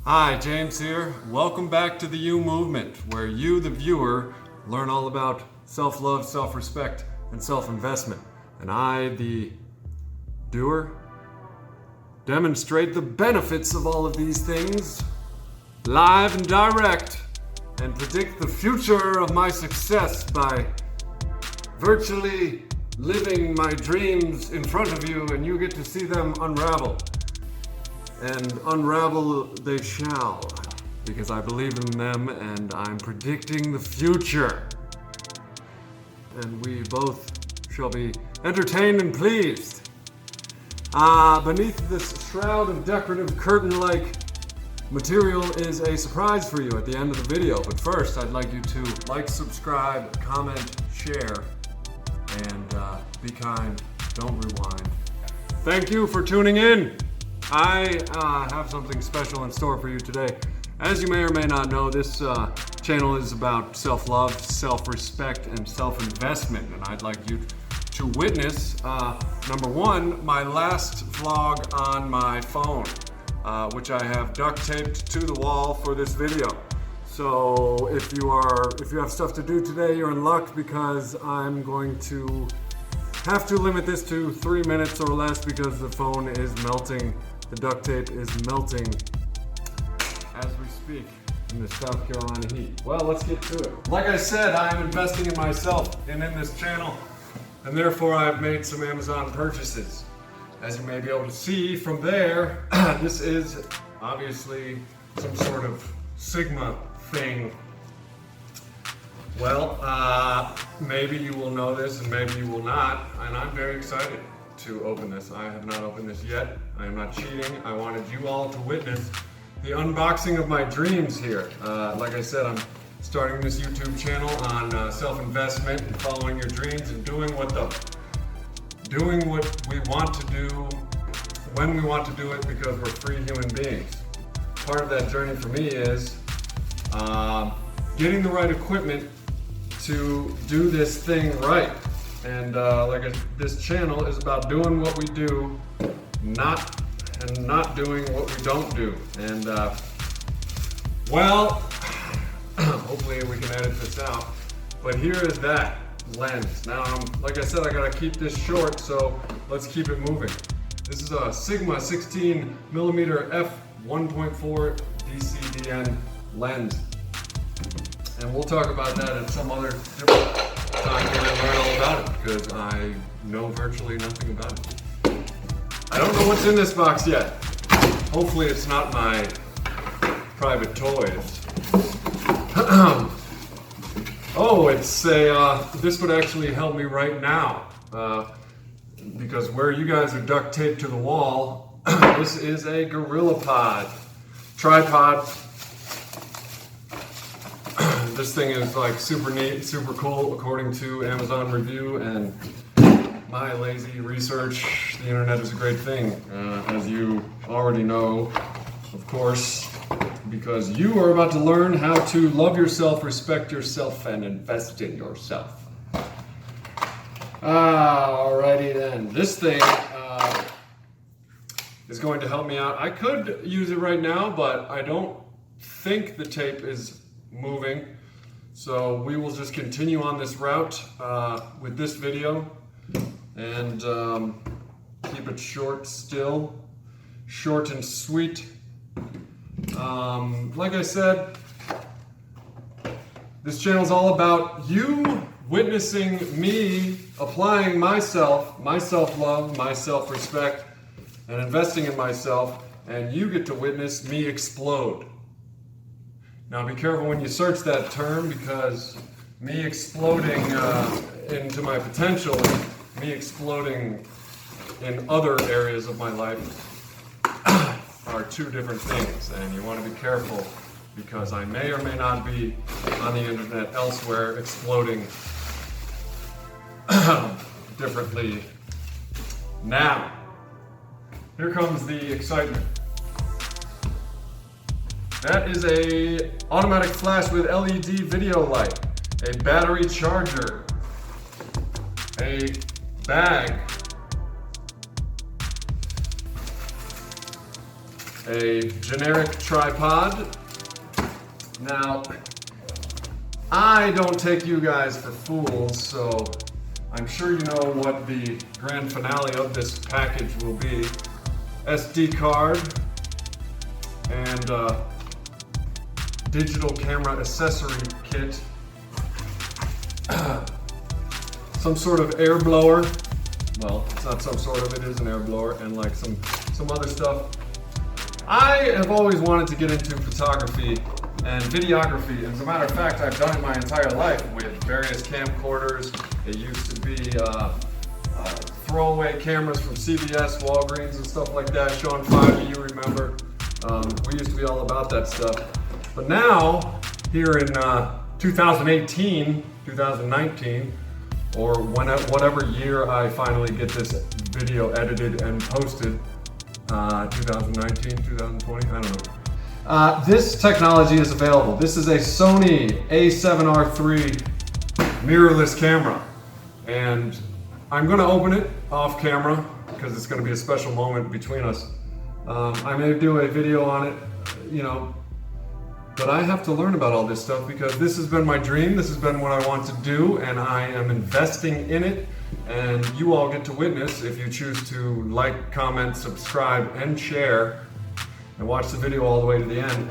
Hi, James here. Welcome back to the You Movement, where you, the viewer, learn all about self-love, self-respect, and self-investment. And I, the doer, demonstrate the benefits of all of these things live and direct, and predict the future of my success by virtually living my dreams in front of you, and you get to see them unravel. And unravel they shall, because I believe in them and I'm predicting the future. And we both shall be entertained and pleased. Beneath this shroud of decorative curtain-like material is a surprise for you at the end of the video. But first, I'd like you to like, subscribe, comment, share, and be kind, don't rewind. Thank you for tuning in. I have something special in store for you today. As you may or may not know, this channel is about self-love, self-respect, and self-investment. And I'd like you to witness, number one, my last vlog on my phone, which I have duct taped to the wall for this video. So if you have stuff to do today, you're in luck, because I'm going to have to limit this to 3 minutes or less because the phone is melting. The duct tape is melting as we speak in the South Carolina heat. Well, let's get to it. Like I said, I am investing in myself and in this channel, and therefore I've made some Amazon purchases. As you may be able to see from there, this is obviously some sort of Sigma thing. Well, maybe you will know this and maybe you will not, and I'm very excited to open this. I have not opened this yet. I am not cheating. I wanted you all to witness the unboxing of my dreams here. Like I said, I'm starting this YouTube channel on self-investment and following your dreams and doing what we want to do when we want to do it, because we're free human beings. Part of that journey for me is getting the right equipment to do this thing right. And this channel is about doing what we do, not doing what we don't do. And well, hopefully we can edit this out. But here is that lens. Now, like I said, I gotta keep this short, so let's keep it moving. This is a Sigma 16mm f1.4 DCDN lens. And we'll talk about that at some other different time when I learn all about it, because I know virtually nothing about it. I don't know what's in this box yet. Hopefully it's not my private toys. Oh, it's this would actually help me right now, because where you guys are duct taped to the wall, this is a GorillaPod tripod. This thing is like super neat, super cool, according to Amazon review and my lazy research. The internet is a great thing, as you already know, of course, because you are about to learn how to love yourself, respect yourself, and invest in yourself. Alrighty then. This thing is going to help me out. I could use it right now, but I don't think the tape is moving. So we will just continue on this route with this video and keep it short still, short and sweet. Like I said, this channel is all about you witnessing me applying my self-love, my self-respect, and investing in myself, and you get to witness me explode. Now be careful when you search that term, because me exploding into my potential, me exploding in other areas of my life are two different things, and you want to be careful, because I may or may not be on the internet elsewhere exploding differently. Now, here comes the excitement. That is a automatic flash with LED video light, a battery charger, a bag, a generic tripod. Now, I don't take you guys for fools, so I'm sure you know what the grand finale of this package will be. SD card and digital camera accessory kit. Some sort of air blower. Well, it's not some sort of, it is an air blower, and like some other stuff. I have always wanted to get into photography and videography. As a matter of fact, I've done it my entire life with various camcorders. It used to be throwaway cameras from CVS, Walgreens, and stuff like that. Sean 5, you remember. We used to be all about that stuff. But now, here in 2018, 2019, or whatever year I finally get this video edited and posted, 2019, 2020, I don't know. This technology is available. This is a Sony a7r3 mirrorless camera. And I'm gonna open it off camera because it's gonna be a special moment between us. I may do a video on it, you know, but I have to learn about all this stuff because this has been my dream, this has been what I want to do, and I am investing in it, and you all get to witness if you choose to like, comment, subscribe, and share, and watch the video all the way to the end.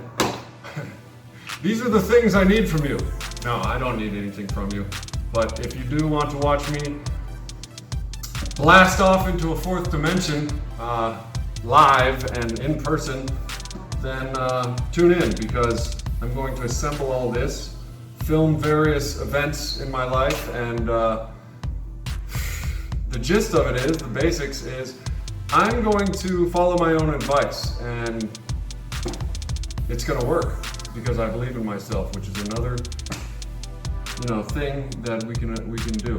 These are the things I need from you. No, I don't need anything from you, but if you do want to watch me blast off into a fourth dimension, live and in person, then tune in, because I'm going to assemble all this, film various events in my life, and the gist of it is, the basics is, I'm going to follow my own advice, and it's going to work because I believe in myself, which is another, you know, thing that we can do.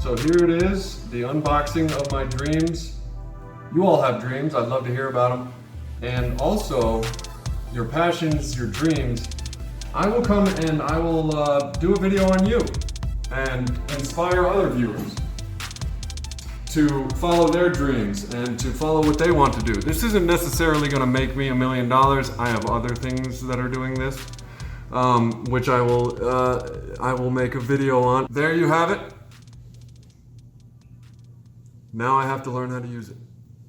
So here it is, the unboxing of my dreams. You all have dreams. I'd love to hear about them. And also, your passions, your dreams. I will come and I will do a video on you and inspire other viewers to follow their dreams and to follow what they want to do. This isn't necessarily going to make me $1 million. I have other things that are doing this, which I will make a video on. There you have it. Now I have to learn how to use it.